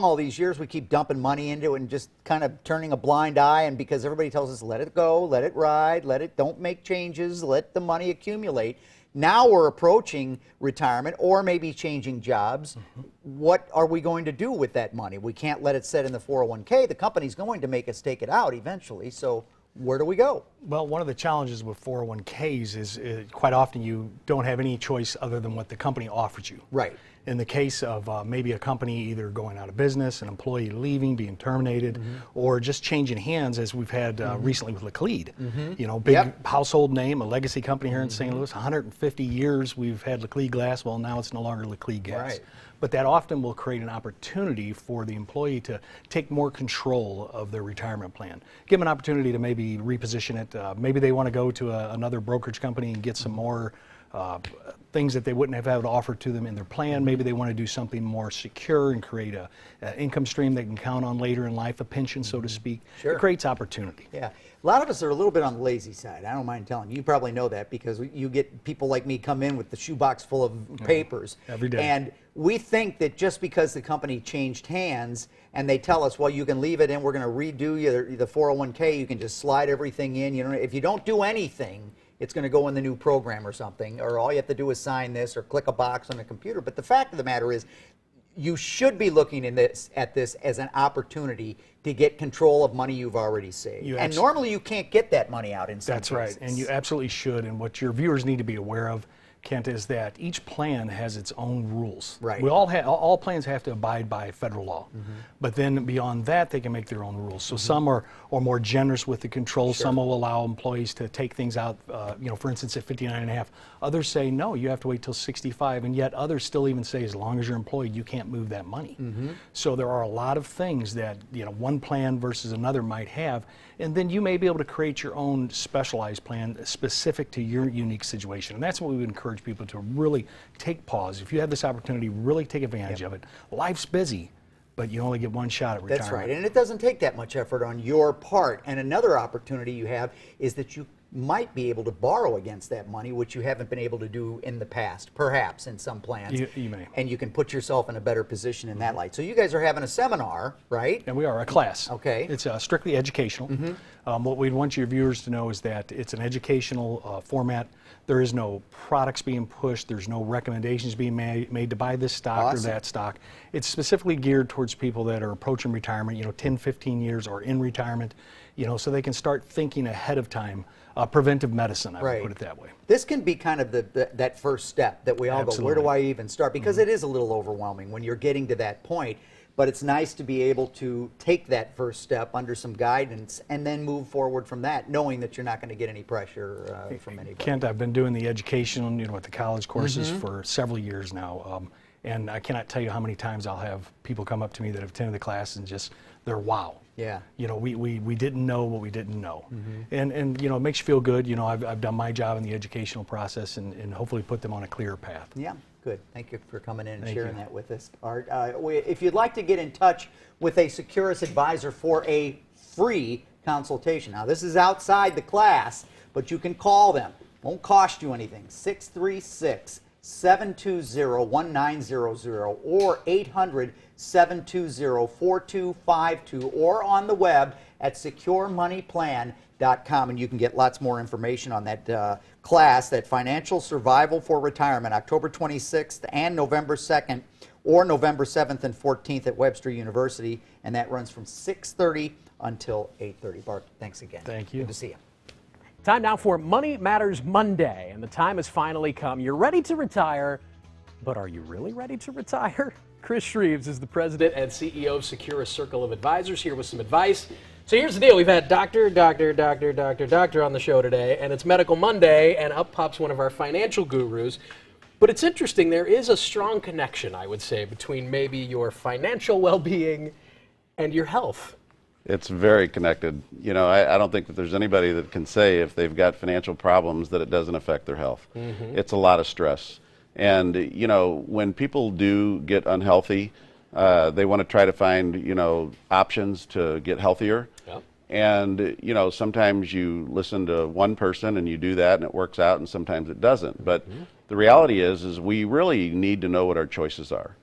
all these years we keep dumping money into it and just kind of turning a blind eye, and because everybody tells us let it go, let it ride, don't make changes, let the money accumulate. Now we're approaching retirement or maybe changing jobs. What are we going to do with that money? We can't let it sit in the 401k. The company's going to make us take it out eventually, so where do we go? Well, one of the challenges with 401ks is quite often you don't have any choice other than what the company offers you. Right. In the case of maybe a company either going out of business, an employee leaving, being terminated, or just changing hands, as we've had recently with Laclede. You know, big household name, a legacy company here in St. Louis. 150 years we've had Laclede Glass. Well, now it's no longer Laclede Gas. Right. But that often will create an opportunity for the employee to take more control of their retirement plan. Give them an opportunity to maybe reposition it. Maybe they want to go to another brokerage company and get some more things that they wouldn't have had offered to them in their plan. Maybe they want to do something more secure and create an income stream they can count on later in life, a pension, so to speak. Sure. It creates opportunity. Yeah. A lot of us are a little bit on the lazy side. I don't mind telling you. You probably know that because you get people like me come in with the shoebox full of papers. Every day. And we think that just because the company changed hands and they tell us, well, you can leave it in, we're going to redo the 401k, you can just slide everything in. You know, if you don't do anything, it's going to go in the new program or something, or all you have to do is sign this or click a box on a computer. But the fact of the matter is, you should be looking at this as an opportunity to get control of money you've already saved. And normally you can't get that money out in some cases. That's right, and you absolutely should. And what your viewers need to be aware of, Kent, is that each plan has its own rules. Right. We all plans have to abide by federal law, but then beyond that, they can make their own rules. So some are more generous with the controls. Some will allow employees to take things out, you know, for instance, at 59 and a half. Others say no, you have to wait till 65, and yet others still even say as long as you're employed, you can't move that money. So there are a lot of things that, you know, one plan versus another might have, and then you may be able to create your own specialized plan specific to your unique situation. And that's what we would encourage people to really take pause. If you have this opportunity, really take advantage of it. Life's busy, but you only get one shot at retirement. That's right, and it doesn't take that much effort on your part. And another opportunity you have is that you might be able to borrow against that money, which you haven't been able to do in the past, perhaps in some plans. You may. And you can put yourself in a better position in that light. So you guys are having a seminar, right? And we are a class. Okay. It's strictly educational. What we'd want your viewers to know is that it's an educational format. There is no products being pushed. There's no recommendations being made to buy this stock or that stock. It's specifically geared towards people that are approaching retirement, you know, 10, 15 years or in retirement, you know, so they can start thinking ahead of time. Preventive medicine, I would put it that way. This can be kind of that first step that we all go, where do I even start? Because it is a little overwhelming when you're getting to that point. But it's nice to be able to take that first step under some guidance and then move forward from that, knowing that you're not going to get any pressure from anybody. Kent, I've been doing the education, you know, at the college courses for several years now. And I cannot tell you how many times I'll have people come up to me that have attended the class and just, they're wow. Yeah. You know, we didn't know what we didn't know. And you know, it makes you feel good. You know, I've done my job in the educational process and hopefully put them on a clearer path. Yeah, good. Thank you for coming in and sharing that with us, Art. If you'd like to get in touch with a Securus advisor for a free consultation, now this is outside the class, but you can call them. Won't cost you anything. 636-720-1900 or 800-720-4252 or on the web at securemoneyplan.com, and you can get lots more information on that class, that Financial Survival for Retirement, October 26th and November 2nd or November 7th and 14th at Webster University, and that runs from 6:30 until 8:30. Bart, thanks again. Thank you. Good to see you. Time now for Money Matters Monday, and the time has finally come. You're ready to retire, but are you really ready to retire? Chris Shreves is the president and CEO of Securus Circle of Advisors, here with some advice. So here's the deal. We've had doctor on the show today, and it's Medical Monday, and up pops one of our financial gurus. But it's interesting, there is a strong connection, I would say, between maybe your financial well-being and your health. It's very connected. You know, I don't think that there's anybody that can say if they've got financial problems that it doesn't affect their health. It's a lot of stress. And, you know, when people do get unhealthy, they want to try to find, you know, options to get healthier. Yep. And, you know, sometimes you listen to one person and you do that and it works out, and sometimes it doesn't. But the reality is we really need to know what our choices are.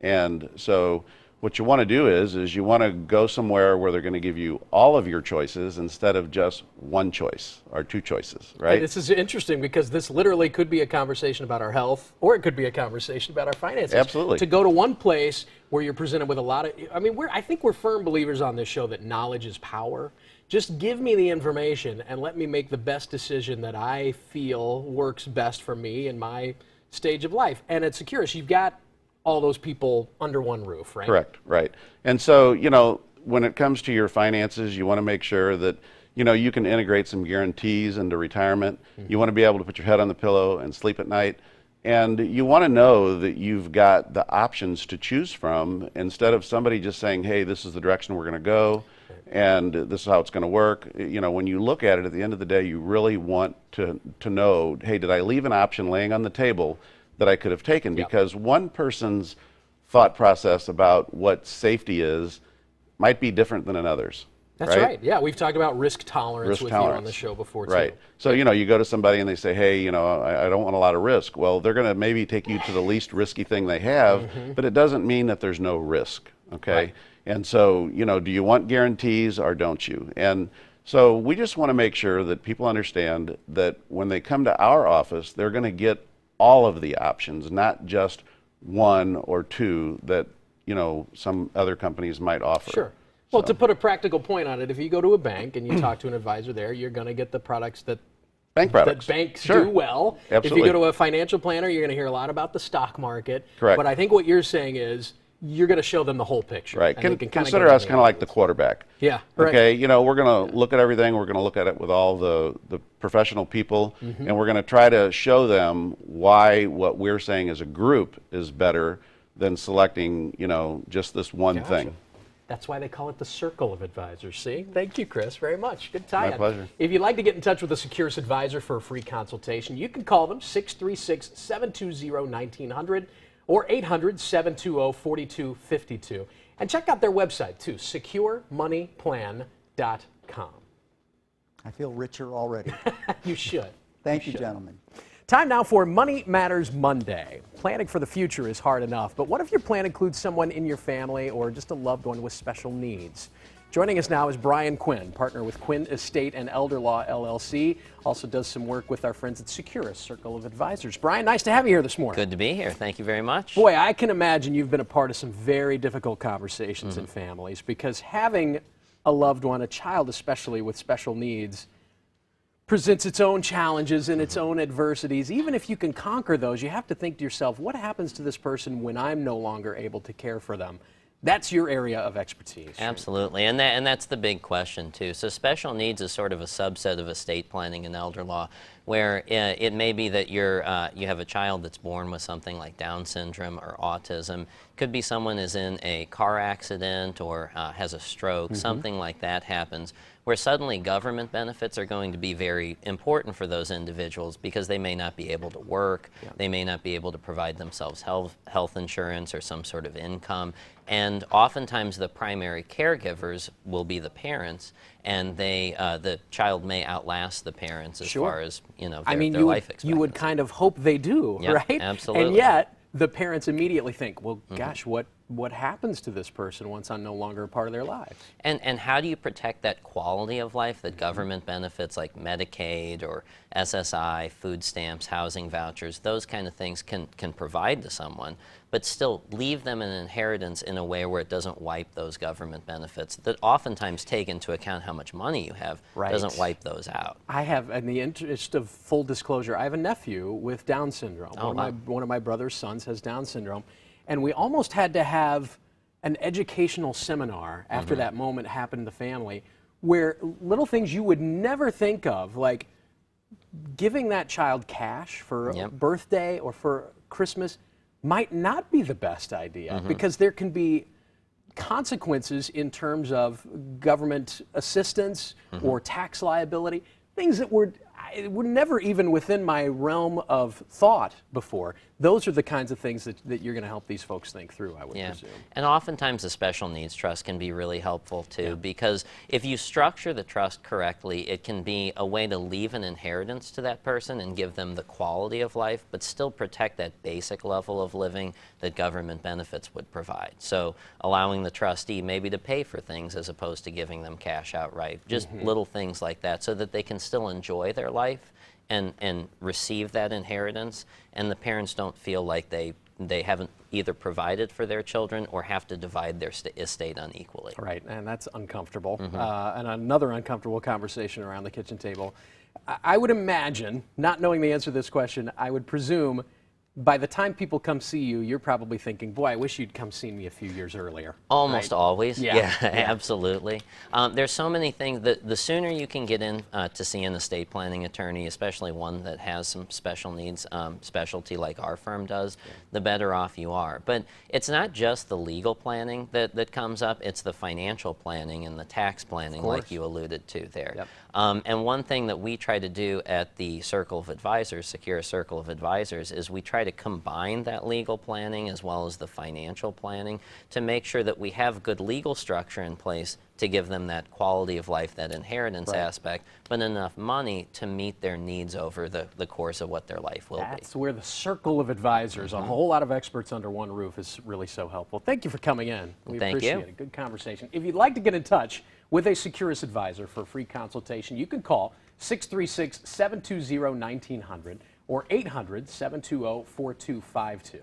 And so what you want to do is you want to go somewhere where they're going to give you all of your choices instead of just one choice or two choices, right? Hey, this is interesting because this literally could be a conversation about our health, or it could be a conversation about our finances. Absolutely. To go to one place where you're presented with a lot of, I mean, I think we're firm believers on this show that knowledge is power. Just give me the information and let me make the best decision that I feel works best for me in my stage of life. And at Securus, you've got all those people under one roof, right? Correct, right. And so, you know, when it comes to your finances, you want to make sure that, you know, you can integrate some guarantees into retirement. You want to be able to put your head on the pillow and sleep at night. And you want to know that you've got the options to choose from instead of somebody just saying, hey, this is the direction we're going to go and this is how it's going to work. You know, when you look at it at the end of the day, you really want to know, hey, did I leave an option laying on the table that I could have taken? Because one person's thought process about what safety is might be different than another's. That's right. Yeah, we've talked about risk tolerance with you on the show before, too. Right. So, you know, you go to somebody and they say, hey, you know, I don't want a lot of risk. Well, they're going to maybe take you to the least risky thing they have, but it doesn't mean that there's no risk, okay? Right. And so, you know, do you want guarantees or don't you? And so we just want to make sure that people understand that when they come to our office, they're going to get all of the options, not just one or two that, you know, some other companies might offer. Sure. Well, to put a practical point on it, if you go to a bank and you talk to an advisor there, you're going to get the products that banks do well. Absolutely. If you go to a financial planner, you're going to hear a lot about the stock market. Correct. But I think what you're saying is you're going to show them the whole picture. Right. And Consider us kind of like the quarterback. Yeah. Right. Okay. You know, we're going to look at everything. We're going to look at it with all the professional people, and we're going to try to show them why what we're saying as a group is better than selecting, you know, just this one thing. That's why they call it the circle of advisors. See? Thank you, Chris, very much. Good tie-in. My pleasure. If you'd like to get in touch with a Securus advisor for a free consultation, you can call them 636-720-1900 or 800-720-4252. And check out their website, too, securemoneyplan.com. I feel richer already. You should. Thank you, gentlemen. Time now for Money Matters Monday. Planning for the future is hard enough, but what if your plan includes someone in your family or just a loved one with special needs? Joining us now is Brian Quinn, partner with Quinn Estate and Elder Law LLC. Also does some work with our friends at Securus Circle of Advisors. Brian, nice to have you here this morning. Good to be here. Thank you very much. Boy, I can imagine you've been a part of some very difficult conversations in families, because having a loved one, a child especially with special needs, presents its own challenges and its own adversities. Even if you can conquer those, you have to think to yourself, what happens to this person when I'm no longer able to care for them? That's your area of expertise. Absolutely, and that's the big question too. So special needs is sort of a subset of estate planning and elder law, where it may be that you have a child that's born with something like Down syndrome or autism. Could be someone is in a car accident or has a stroke, something like that happens, where suddenly government benefits are going to be very important for those individuals because they may not be able to work, they may not be able to provide themselves health insurance or some sort of income, and oftentimes the primary caregivers will be the parents, and the child may outlast the parents as far as, you know, their life expectancy. You would kind of hope they do, right? Absolutely. And yet, the parents immediately think, well, gosh, what happens to this person once I'm no longer a part of their lives? And how do you protect that quality of life that government benefits like Medicaid or SSI, food stamps, housing vouchers, those kind of things can provide to someone, but still leave them an inheritance in a way where it doesn't wipe those government benefits that oftentimes take into account how much money you have, doesn't wipe those out. I have, in the interest of full disclosure, I have a nephew with Down syndrome. One of my brother's sons has Down syndrome. And we almost had to have an educational seminar after that moment happened in the family, where little things you would never think of, like giving that child cash for a birthday or for Christmas, might not be the best idea, because there can be consequences in terms of government assistance or tax liability, things that were never even within my realm of thought before. Those are the kinds of things that you're going to help these folks think through, I would presume. And oftentimes a special needs trust can be really helpful too, because if you structure the trust correctly, it can be a way to leave an inheritance to that person and give them the quality of life, but still protect that basic level of living that government benefits would provide. So allowing the trustee maybe to pay for things as opposed to giving them cash outright, just little things like that, so that they can still enjoy their life and receive that inheritance, and the parents don't feel like they haven't either provided for their children or have to divide their estate unequally. Right, and that's uncomfortable. And another uncomfortable conversation around the kitchen table. I would imagine, not knowing the answer to this question, I would presume by the time people come see you, you're probably thinking, boy, I wish you'd come see me a few years earlier. Almost always. Yeah. Absolutely. There's so many things that the sooner you can get in to see an estate planning attorney, especially one that has some special needs specialty like our firm does, the better off you are. But it's not just the legal planning that comes up, it's the financial planning and the tax planning like you alluded to there. Yep. And one thing that we try to do at the Circle of Advisors, Securus Circle of Advisors, is we try to combine that legal planning as well as the financial planning to make sure that we have good legal structure in place to give them that quality of life, that inheritance aspect, but enough money to meet their needs over the course of what their life will be. That's where the Circle of Advisors, a whole lot of experts under one roof, is really so helpful. Thank you for coming in. We appreciate it. Good conversation. If you'd like to get in touch with a Securus advisor for a free consultation, you can call 636-720-1900 or 800-720-4252.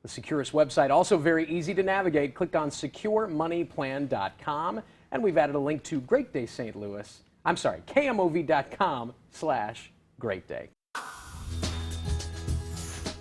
The Securus website, also very easy to navigate. Click on securemoneyplan.com, and we've added a link to Great Day St. Louis. I'm sorry, KMOV.com/Great Day.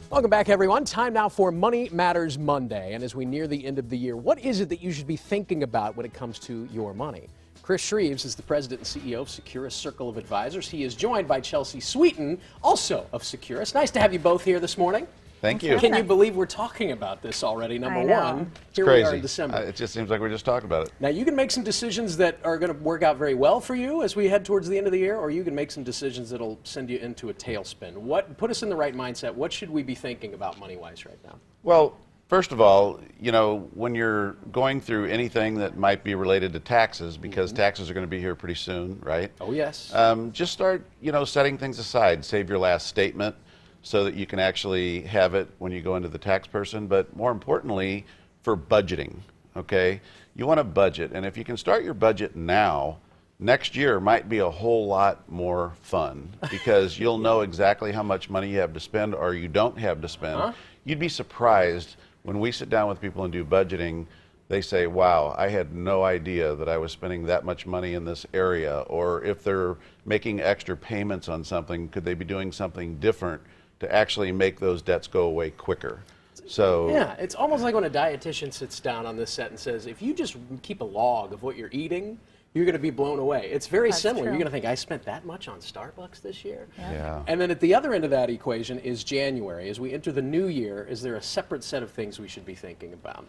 Welcome back, everyone. Time now for Money Matters Monday. And as we near the end of the year, what is it that you should be thinking about when it comes to your money? Chris Shreves is the president and CEO of Securus Circle of Advisors. He is joined by Chelsea Sweeten, also of Securus. Nice to have you both here this morning. Thank you. Can you believe we're talking about this already, number one? Here crazy. we are in December. It just seems like we're just talking about it. Now, you can make some decisions that are going to work out very well for you as we head towards the end of the year, or you can make some decisions that will send you into a tailspin. Put us in the right mindset. What should we be thinking about money-wise right now? Well, first of all, you know, when you're going through anything that might be related to taxes, because taxes are going to be here pretty soon, right? Oh, yes. Just start, you know, setting things aside. Save your last statement so that you can actually have it when you go into the tax person. But more importantly, for budgeting, okay? You want to budget. And if you can start your budget now, next year might be a whole lot more fun because you'll know exactly how much money you have to spend or you don't have to spend. You'd be surprised when we sit down with people and do budgeting, they say, wow, I had no idea that I was spending that much money in this area. Or if they're making extra payments on something, could they be doing something different to actually make those debts go away quicker? So yeah, it's almost like when a dietitian sits down on this set and says, if you just keep a log of what you're eating, you're going to be blown away. It's very similar. You're going to think, I spent that much on Starbucks this year? yeah. And then at the other end of that equation is January. As we enter the new year, is there a separate set of things we should be thinking about?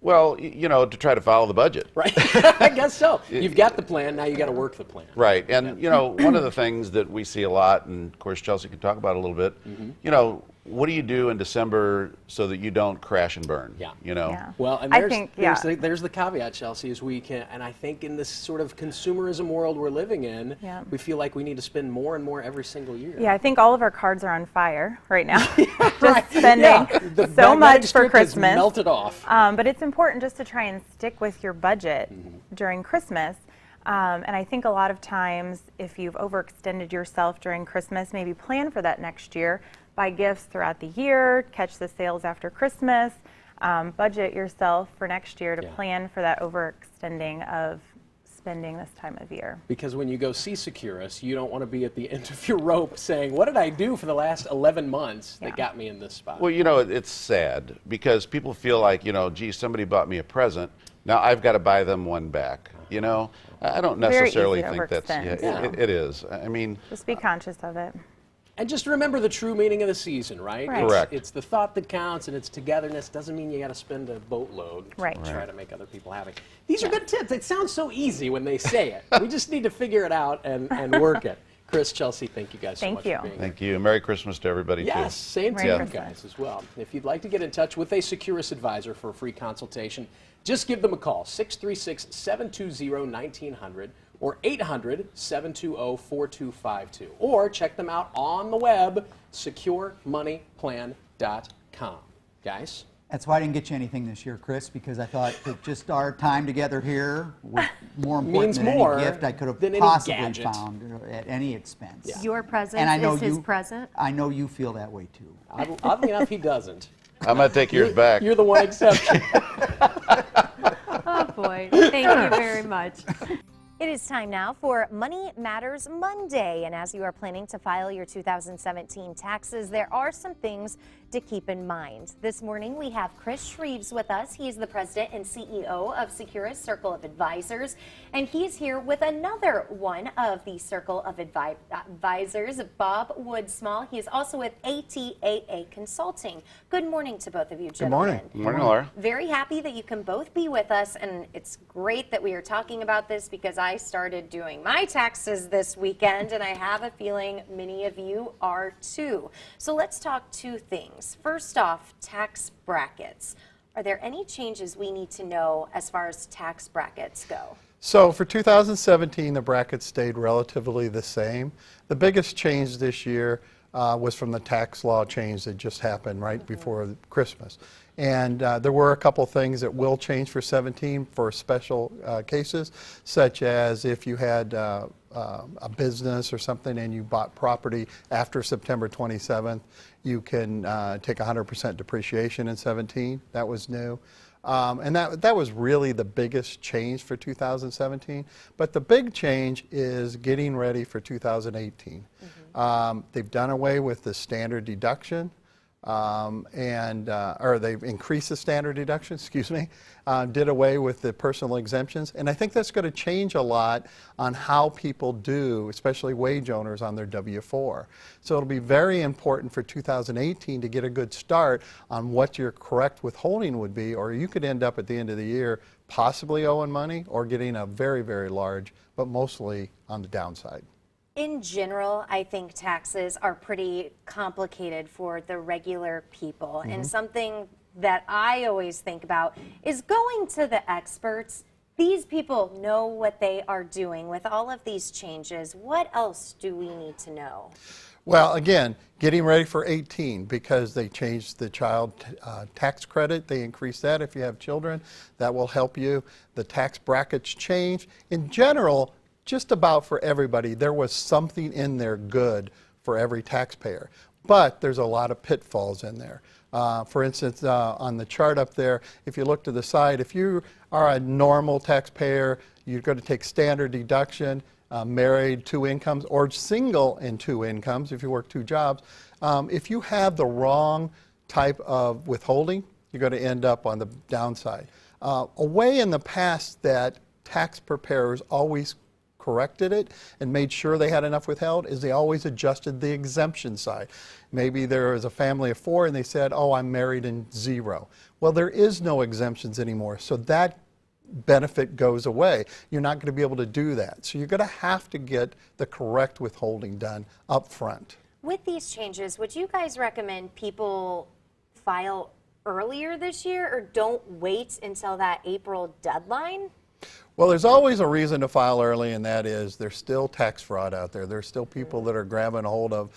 Well, you know, to try to follow the budget. Right. I guess so. You've got the plan, now you got to work the plan. Right. And, you know, one of the things that we see a lot, and of course Chelsea can talk about it a little bit, you know, what do you do in December so that you don't crash and burn? Yeah. You know? Yeah. Well, and I there's, think, there's the caveat, Chelsea, is we can, and I think in this sort of consumerism world we're living in, we feel like we need to spend more and more every single year. Yeah, I think all of our cards are on fire right now. Just spending The so much magnetic for strip has Christmas. melted off. But it's important just to try and stick with your budget during Christmas. And I think a lot of times if you've overextended yourself during Christmas, maybe plan for that next year. Buy gifts throughout the year, catch the sales after Christmas, budget yourself for next year to plan for that overextending of spending this time of year. Because when you go see Securus, you don't want to be at the end of your rope saying, what did I do for the last 11 months that got me in this spot? Well, you know, it's sad because people feel like, you know, gee, somebody bought me a present. Now I've got to buy them one back. You know, I don't necessarily think that's, it is. I mean, just be conscious of it. And just remember the true meaning of the season, right? Correct. It's the thought that counts, and it's togetherness. Doesn't mean you got to spend a boatload to try to make other people happy. These are good tips. It sounds so easy when they say it. We just need to figure it out and work it. Chris, Chelsea, thank you guys so Thank much you. for being here. Thank you. Merry Christmas to everybody, Yes, too. same to Merry you Christmas. guys as well. If you'd like to get in touch with a Securus advisor for a free consultation, just give them a call, 636-720-1900 or 800-720-4252. Or check them out on the web, securemoneyplan.com. Guys? That's why I didn't get you anything this year, Chris, because I thought that just our time together here was more important Means than more any gift I could have than any possibly gadget. found at any expense. Yeah. Your And I present know is his you, present. I know you feel that way too. Oddly enough, he doesn't. I'm going to take yours back. You're the one exception. Oh boy, thank you very much. It is time now for Money Matters Monday, and as you are planning to file your 2017 taxes, there are some things to keep in mind. This morning we have Chris Shreves with us. He is the president and CEO of Securus Circle of Advisors, and he's here with another one of the Circle of Advisors, Bob Woodsmall. He is also with ATAA Consulting. Good morning to both of you, gentlemen. Good morning, Laura. Very happy that you can both be with us, and it's great that we are talking about this because I started doing my taxes this weekend, and I have a feeling many of you are too. So let's talk two things. First off, tax brackets. Are there any changes we need to know as far as tax brackets go? So for 2017, the brackets stayed relatively the same. The biggest change this year was from the tax law change that just happened right before Christmas. And there were a couple things that will change for 17 for special cases, such as if you had a business or something and you bought property after September 27th, you can take 100% depreciation in 17. That was new. And that was really the biggest change for 2017. But the big change is getting ready for 2018. They've done away with the standard deduction. Or they've increased the standard deduction, excuse me, did away with the personal exemptions. And I think that's going to change a lot on how people do, especially wage owners, on their W-4. So it'll be very important for 2018 to get a good start on what your correct withholding would be, or you could end up at the end of the year possibly owing money or getting a very, very large, but mostly on the downside. In general, I think taxes are pretty complicated for the regular people. And something that I always think about is going to the experts. These people know what they are doing with all of these changes. What else do we need to know? Well, again, getting ready for 18 because they changed the child tax credit. They increased that if you have children. That will help you. The tax brackets change. In general, just about for everybody, there was something in there good for every taxpayer. But there's a lot of pitfalls in there. For instance, on the chart up there, if you look to the side, if you are a normal taxpayer, you're going to take standard deduction, married, 2 incomes, or single in 2 incomes if you work 2 jobs. If you have the wrong type of withholding, you're going to end up on the downside. A way in the past that tax preparers always corrected it and made sure they had enough withheld is they always adjusted the exemption side. Maybe there was a family of 4 and they said, oh, I'm married in 0. Well, there is no exemptions anymore, so that benefit goes away. You're not going to be able to do that. So you're going to have to get the correct withholding done up front. With these changes, would you guys recommend people file earlier this year or don't wait until that April deadline? Well, there's always a reason to file early, and that is there's still tax fraud out there. There's still people that are grabbing a hold of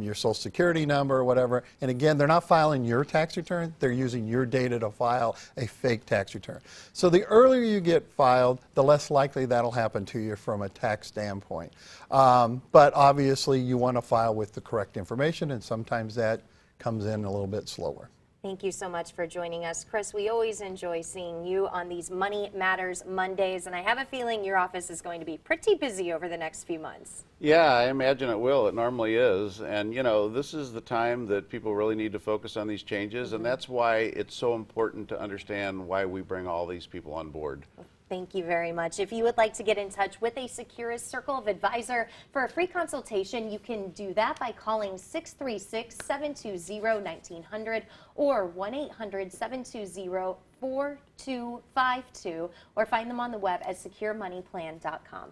your Social Security number or whatever. And again, they're not filing your tax return. They're using your data to file a fake tax return. So the earlier you get filed, the less likely that'll happen to you from a tax standpoint. But obviously, you want to file with the correct information, and sometimes that comes in a little bit slower. Thank you so much for joining us. Chris, we always enjoy seeing you on these Money Matters Mondays, and I have a feeling your office is going to be pretty busy over the next few months. Yeah, I imagine it will. It normally is. And, you know, this is the time that people really need to focus on these changes, and that's why it's so important to understand why we bring all these people on board. Thank you very much. If you would like to get in touch with a Securus Circle of Advisor for a free consultation, you can do that by calling 636-720-1900 or 1-800-720-4252 or find them on the web at securemoneyplan.com.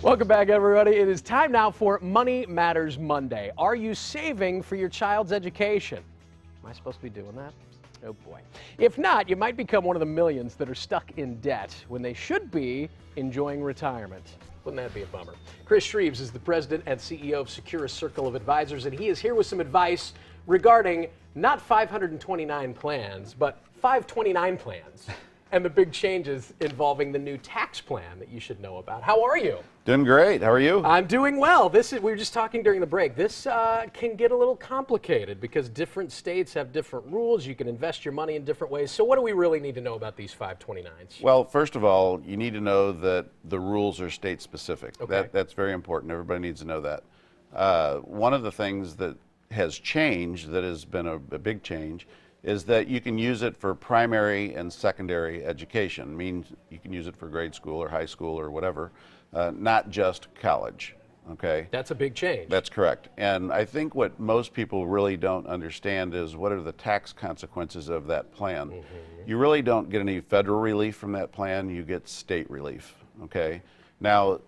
Welcome back, everybody. It is time now for Money Matters Monday. Are you saving for your child's education? Am I supposed to be doing that? Oh boy. If not, you might become one of the millions that are stuck in debt when they should be enjoying retirement. Wouldn't that be a bummer? Chris Shreves is the president and CEO of Securus Circle of Advisors, and he is here with some advice regarding not 529 plans, but 529 plans. And the big changes involving the new tax plan that you should know about. How are you? Doing great. How are you? I'm doing well. We were just talking during the break. This can get a little complicated because different states have different rules. You can invest your money in different ways. So what do we really need to know about these 529s? Well, first of all, you need to know that the rules are state specific. Okay. That's very important. Everybody needs to know that. One of the things that has changed, that has been a big change, is that you can use it for primary and secondary education. Means you can use it for grade school or high school or whatever, not just college, okay? That's a big change. That's correct. And I think what most people really don't understand is what are the tax consequences of that plan. You really don't get any federal relief from that plan, you get state relief, okay? Now,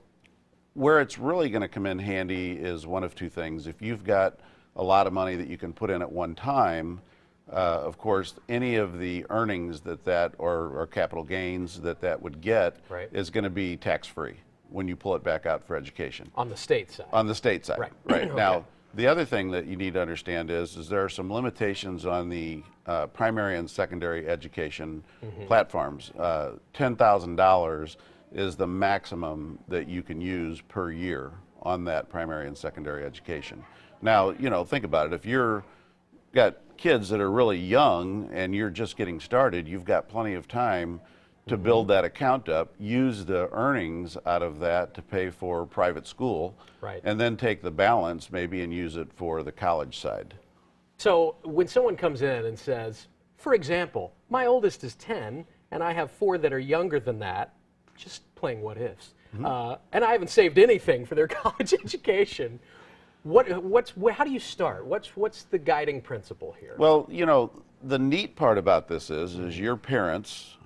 where it's really gonna come in handy is one of two things. If you've got a lot of money that you can put in at one time, of course, any of the earnings or capital gains that would get is going to be tax-free when you pull it back out for education. On the state side. On the state side, right. Okay. Now, the other thing that you need to understand is there are some limitations on the primary and secondary education platforms. $10,000 is the maximum that you can use per year on that primary and secondary education. Now, you know, think about it. If you're got kids that are really young and you're just getting started, you've got plenty of time to build that account up, use the earnings out of that to pay for private school, and then take the balance maybe and use it for the college side. So when someone comes in and says, for example, my oldest is 10 and I have 4 that are younger than that, just playing what ifs, and I haven't saved anything for their college education, how do you start? What's the guiding principle here? Well, you know, the neat part about this is your parents,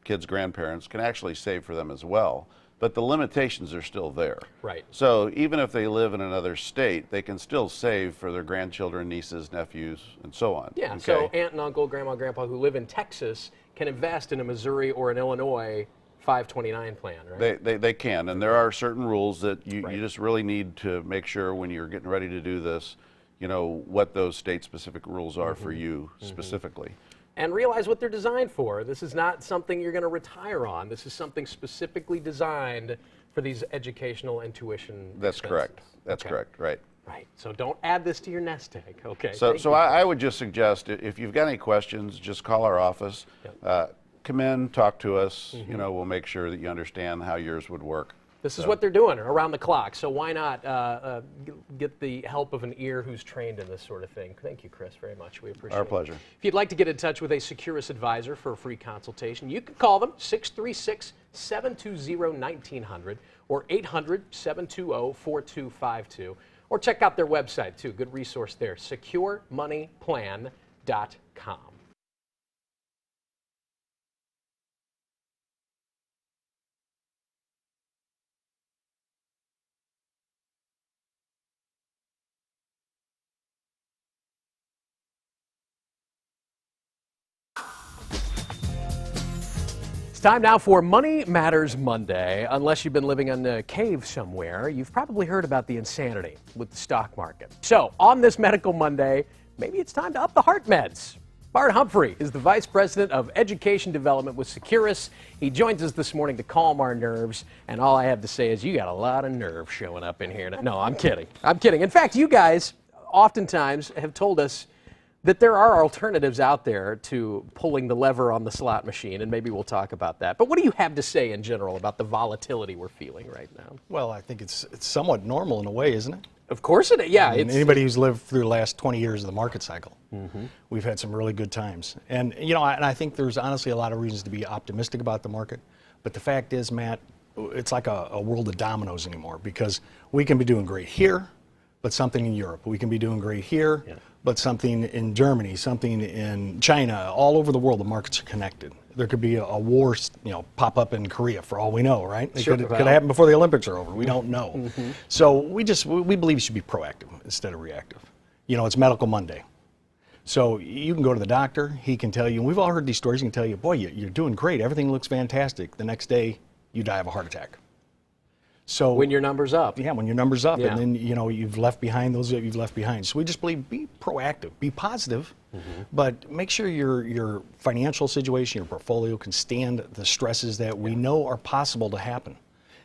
kids' grandparents, can actually save for them as well, but the limitations are still there. Right. So even if they live in another state, they can still save for their grandchildren, nieces, nephews, and so on. Yeah, okay? So aunt and uncle, grandma, grandpa who live in Texas can invest in a Missouri or an Illinois 529 plan, right? They can, and there are certain rules that you just really need to make sure when you're getting ready to do this, you know, what those state-specific rules are for you specifically. And realize what they're designed for. This is not something you're going to retire on. This is something specifically designed for these educational and tuition expenses. Correct. That's correct, right. Right, so don't add this to your nest egg, okay? So I would just suggest, if you've got any questions, just call our office. Come in, talk to us. You know, we'll make sure that you understand how yours would work. This is what they're doing around the clock, so why not get the help of an ear who's trained in this sort of thing. Thank you, Chris, very much. We appreciate it. Our pleasure. If you'd like to get in touch with a Securus advisor for a free consultation, you can call them 636-720-1900 or 800-720-4252, or check out their website, too. Good resource there, securemoneyplan.com. It's time now for Money Matters Monday. Unless you've been living in a cave somewhere, you've probably heard about the insanity with the stock market. So, on this Medical Monday, maybe it's time to up the heart meds. Bart Humphrey is the Vice President of Education Development with Securus. He joins us this morning to calm our nerves, and all I have to say is you got a lot of nerve showing up in here. No, I'm kidding. I'm kidding. In fact, you guys oftentimes have told us that there are alternatives out there to pulling the lever on the slot machine, and maybe we'll talk about that. But what do you have to say in general about the volatility we're feeling right now? Well, I think it's somewhat normal in a way, isn't it? Of course it is. Yeah. I mean, anybody who's lived through the last 20 years of the market cycle, we've had some really good times. And, you know, I think there's honestly a lot of reasons to be optimistic about the market. But the fact is, Matt, it's like a world of dominoes anymore, because we can be doing great here, but something in Europe. We can be doing great here, but something in Germany, something in China, all over the world, the markets are connected. There could be a war, pop up in Korea for all we know, right? It Sure. could happen before the Olympics are over. We don't know. So we believe you should be proactive instead of reactive. It's Medical Monday. So you can go to the doctor, he can tell you, and we've all heard these stories, he can tell you, boy, you're doing great, everything looks fantastic. The next day, you die of a heart attack. So When your number's up. yeah, when your number's up, Yeah. and then you've left behind those that you've left behind. So we just believe be proactive, be positive, but make sure your financial situation, your portfolio can stand the stresses that we know are possible to happen,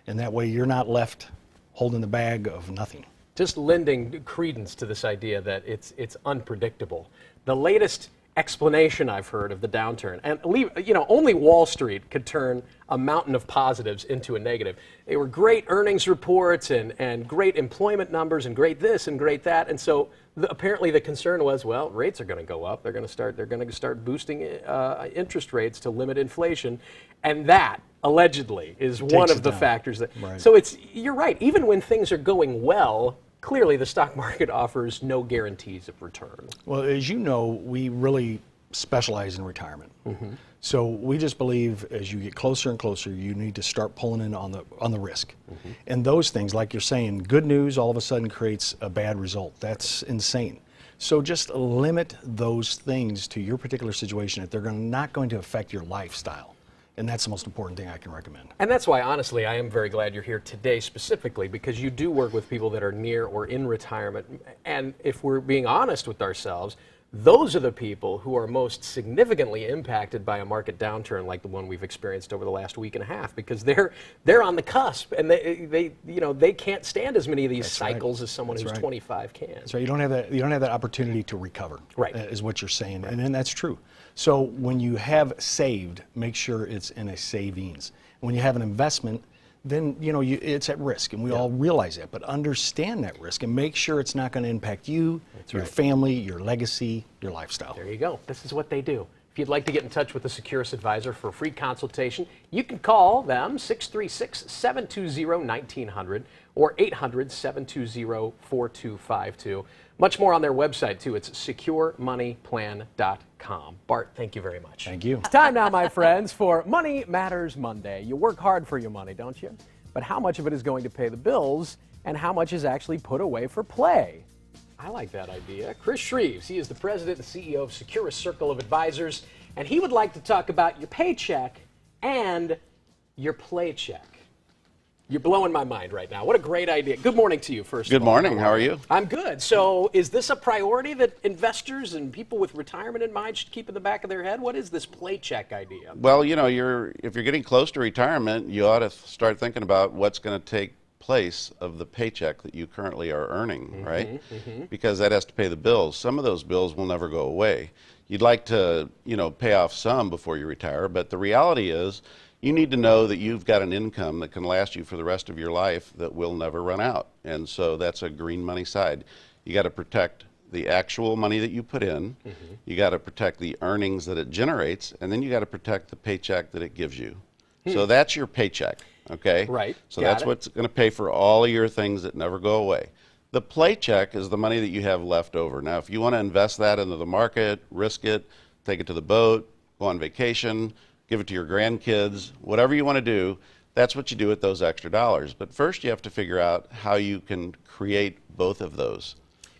and that way you're not left holding the bag of nothing. Just lending credence to this idea that it's unpredictable. The latest explanation I've heard of the downturn, and only Wall Street could turn a mountain of positives into a negative. They were great earnings reports and great employment numbers and great this and great that, and so apparently the concern was, well, rates are going to go up. They're going to start boosting interest rates to limit inflation, and that allegedly is one of the factors that. Right. So you're right. Even when things are going well, clearly the stock market offers no guarantees of return. Well, as you know, we really specialize in retirement. So we just believe as you get closer and closer, you need to start pulling in on the risk. And those things, like you're saying, good news all of a sudden creates a bad result. That's insane. So just limit those things to your particular situation that they're not going to affect your lifestyle. And that's the most important thing I can recommend. And that's why, honestly, I am very glad you're here today specifically, because you do work with people that are near or in retirement. And if we're being honest with ourselves, those are the people who are most significantly impacted by a market downturn like the one we've experienced over the last week and a half, because they're on the cusp, and they can't stand as many of these cycles as someone who's 25 can. So you don't have that opportunity to recover. Right. Is what you're saying, and then that's true. So when you have saved, make sure it's in a savings. When you have an investment, then it's at risk, and we all realize that. But understand that risk and make sure it's not going to impact you, your family, your legacy, your lifestyle. There you go. This is what they do. If you'd like to get in touch with the Securus advisor for a free consultation, you can call them 636-720-1900 or 800-720-4252. Much more on their website, too. It's securemoneyplan.com. Bart, thank you very much. Thank you. It's time now, my friends, for Money Matters Monday. You work hard for your money, don't you? But how much of it is going to pay the bills, and how much is actually put away for play? I like that idea. Chris Shreves, he is the president and CEO of Securus Circle of Advisors, and he would like to talk about your paycheck and your play check. You're blowing my mind right now. What a great idea. Good morning to you, first of all. Good morning. How are you? I'm good. So is this a priority that investors and people with retirement in mind should keep in the back of their head? What is this play check idea? Well, if you're getting close to retirement, you ought to start thinking about what's going to take place of the paycheck that you currently are earning, right? Because that has to pay the bills. Some of those bills will never go away. You'd like to, pay off some before you retire, but the reality is you need to know that you've got an income that can last you for the rest of your life that will never run out. And so that's a green money side. You got to protect the actual money that you put in. You got to protect the earnings that it generates, and then you got to protect the paycheck that it gives you. So that's your paycheck, okay? Right. So that's what's going to pay for all of your things that never go away. The play check is the money that you have left over. Now, if you want to invest that into the market, risk it, take it to the boat, go on vacation, give it to your grandkids, whatever you want to do, that's what you do with those extra dollars. But first you have to figure out how you can create both of those.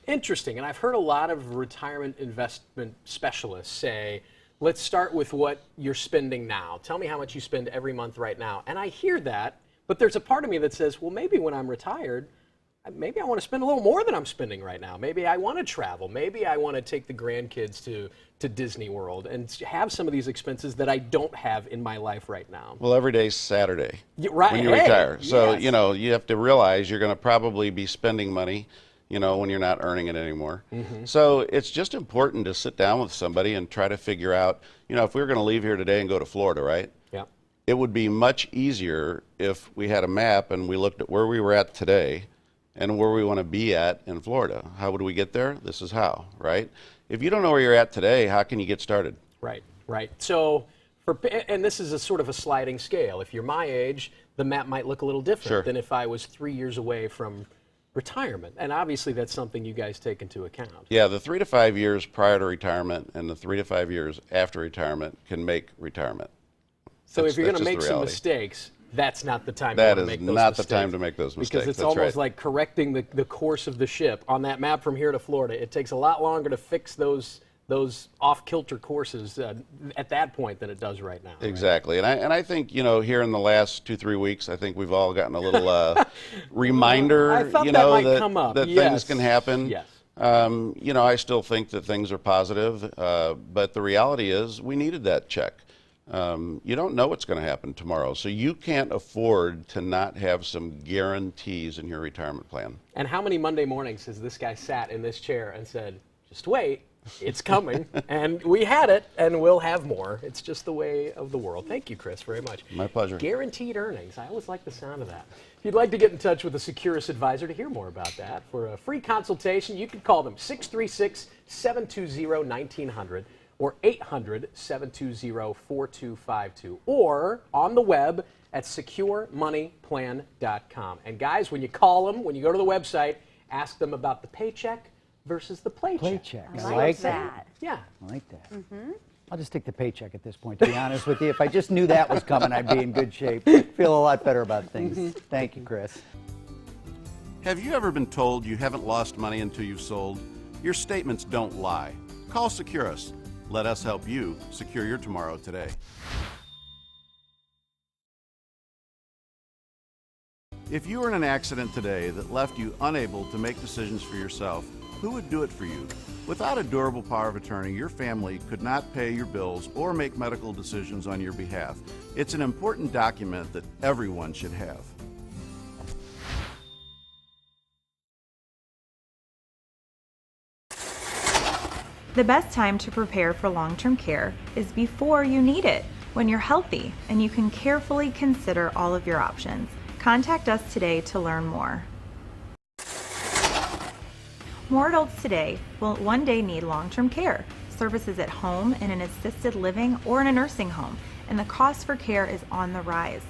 Interesting. And I've heard a lot of retirement investment specialists say, let's start with what you're spending now. Tell me how much you spend every month right now. And I hear that, but there's a part of me that says, well, maybe when I'm retired, maybe I want to spend a little more than I'm spending right now. Maybe I want to travel. Maybe I want to take the grandkids to Disney World and have some of these expenses that I don't have in my life right now. Well, every day's Saturday when you Hey, retire. So, yes. you have to realize you're going to probably be spending money, when you're not earning it anymore. So it's just important to sit down with somebody and try to figure out, if we were going to leave here today and go to Florida, right? Yeah. It would be much easier if we had a map and we looked at where we were at today and where we want to be at in Florida. How would we get there? This is how, right? If you don't know where you're at today, how can you get started? Right, right. So, and this is a sort of a sliding scale. If you're my age, the map might look a little different Sure. than if I was 3 years away from retirement. And obviously that's something you guys take into account. Yeah, the 3 to 5 years prior to retirement and the 3 to 5 years after retirement can make retirement. So if you're going That's to just make the some reality. mistakes, that's not the time That to is make those not mistakes. the time to make those mistakes. Because it's That's almost right. like correcting the course of the ship. On that map from here to Florida, it takes a lot longer to fix those off-kilter courses at that point than it does right now. Right? Exactly, and I think, you know, here in the last 2-3 weeks, I think we've all gotten a little reminder, I thought you that know, might come up. that Yes. things can happen. Yes. You know, I still think that things are positive, but the reality is we needed that check. You don't know what's going to happen tomorrow, so you can't afford to not have some guarantees in your retirement plan. And how many Monday mornings has this guy sat in this chair and said, just wait, it's coming, and we had it, and we'll have more. It's just the way of the world. Thank you, Chris, very much. My pleasure. Guaranteed earnings. I always like the sound of that. If you'd like to get in touch with a Securus advisor to hear more about that, for a free consultation, you can call them 636-720-1900 or 800-720-4252, or on the web at securemoneyplan.com. And guys, when you call them, when you go to the website, ask them about the paycheck versus the paycheck. I like like that. Yeah. I like that. I'll just take the paycheck at this point, to be honest with you. If I just knew that was coming, I'd be in good shape. Feel a lot better about things. Thank you, Chris. Have you ever been told you haven't lost money until you've sold? Your statements don't lie. Call Securus. Let us help you secure your tomorrow today. If you were in an accident today that left you unable to make decisions for yourself, who would do it for you? Without a durable power of attorney, your family could not pay your bills or make medical decisions on your behalf. It's an important document that everyone should have. The best time to prepare for long-term care is before you need it, when you're healthy and you can carefully consider all of your options. Contact us today to learn more. More adults today will one day need long-term care, services at home, in an assisted living, or in a nursing home, and the cost for care is on the rise.